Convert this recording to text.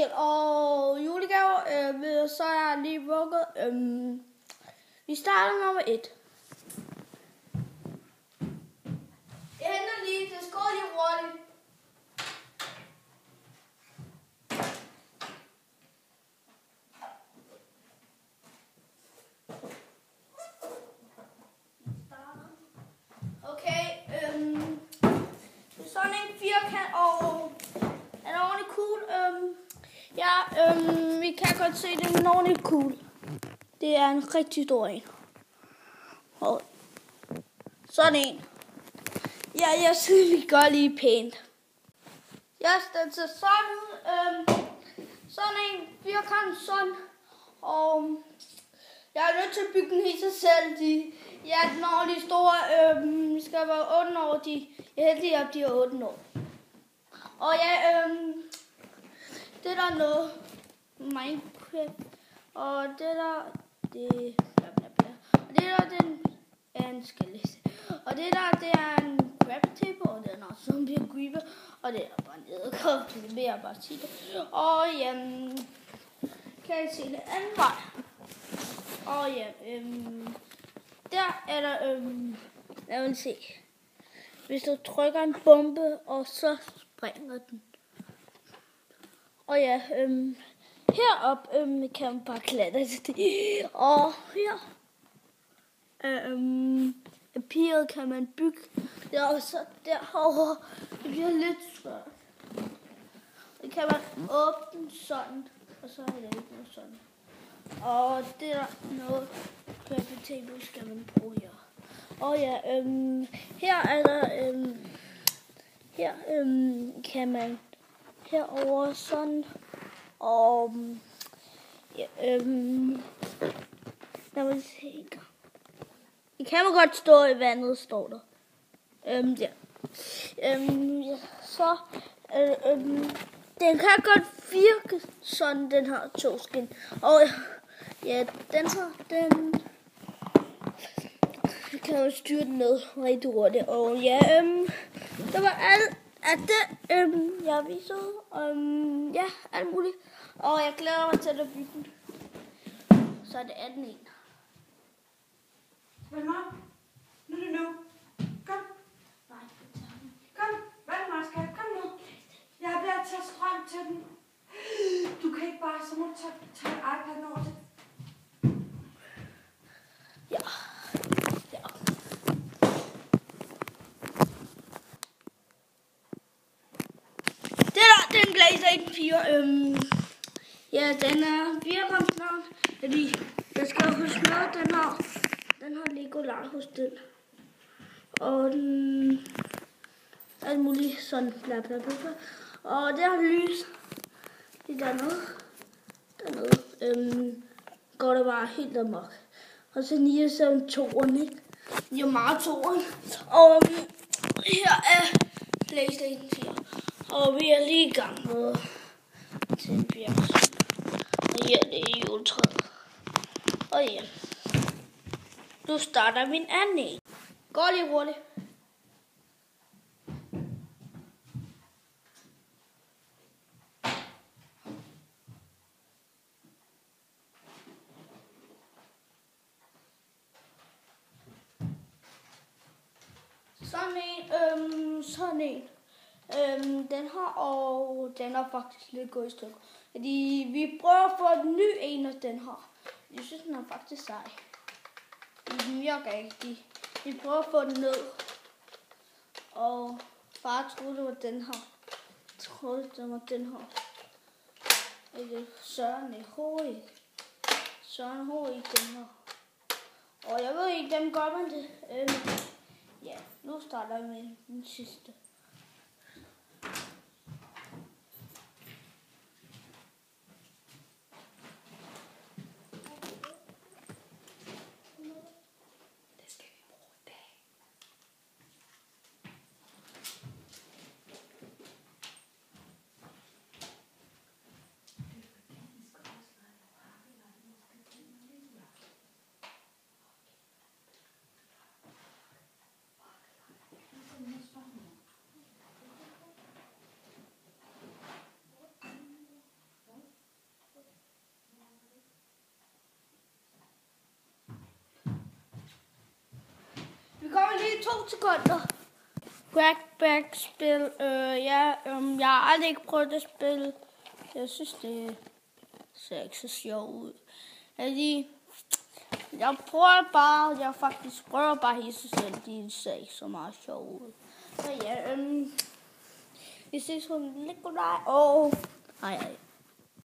del og julegaver, så er jeg lige vugget. Vi starter nummer 1. Jeg henter lige, det skal lige hurtigt. Okay, sådan en firkant, og er det ordentligt cool? Vi kan godt se, det er en ordentligt cool. Det er en rigtig stor en. Og sådan en. Ja, jeg synes, vi gør lige pænt. Jeg stiller til sådan ud. Sådan en firkant, sådan. Og jeg er nødt til at bygge den helt sig selv. Den er ordentligt store. Vi skal være 8 år. Jeg er heldig, at de er 8 år. Og ja, det der er noget Minecraft. Og det der, det bla bla bla. Og det der, det er en skeleton. Og det der, det er en crab tip, og den er zombie creeper. Og det er bare nederkomst, det vil jeg bare sige det. Og ja, kan I se det anden vej? Og ja, der er der, lad mig se. Hvis du trykker en bombe, og så springer den. Og ja, herop kan man bare klatre til det. Og her, papiret kan man bygge. Det er også derovre. Det bliver lidt svært. Det kan man åbne sådan, og så er det ikke noget sådan. Og det er noget table skal man bruge her. Og ja, her er der, her kan man herover sådan, og ja, lad mig se. I kan man godt stå i vandet, står der. Ja. Så, den kan godt virke sådan, den har togskin. Og ja, den kan jo styre den med rigtig hurtigt. Og ja, det var alt af det, jeg viser. Ja, alt muligt. Og jeg glæder mig til at bygge den. Så er det 18 en. Valdemar, nu er det nu. Kom. Nej, Kom, Valdemar, skat, kom nu. Jeg er ved at tage strøm til den. Du kan ikke bare, så må du tage iPad'en over til. Ja. Ja. Det der, den Glazer ikke 4. Ja, den er firkantsnavn, fordi jeg skal huske noget, den har Legoland hos den. Og den alt muligt sådan bla bla bla. Og det har lys. Det dernede. Går der bare helt amok. Og så 9 og 7 2'eren, ikke? Det er meget 2'eren. Og her er PlayStation 4. Og vi er lige i gang med til en bjerg. Og her det er juletræet. Og ja. Nu starter min anden en. Går lige hurtigt. Sådan en. Den har faktisk lidt gået i stykker. Fordi vi prøver at få en ny en, og den har. Jeg synes, den er faktisk sej. Den virker ikke. Vi prøver at få den ned. Og far troede, det var den her. Den her. Søren H. den her. Og jeg ved ikke, dem gør man det. Ja, nu starter jeg med den sidste. lige 2 sekunder. Crackback-spil. Jeg har aldrig ikke prøvet det spil. Jeg synes, det ser ikke så sjovt ud. Jeg prøver bare hele sig selv. De ser ikke så meget sjovt ud. Så ja, vi ses på Nikolaj. Hej.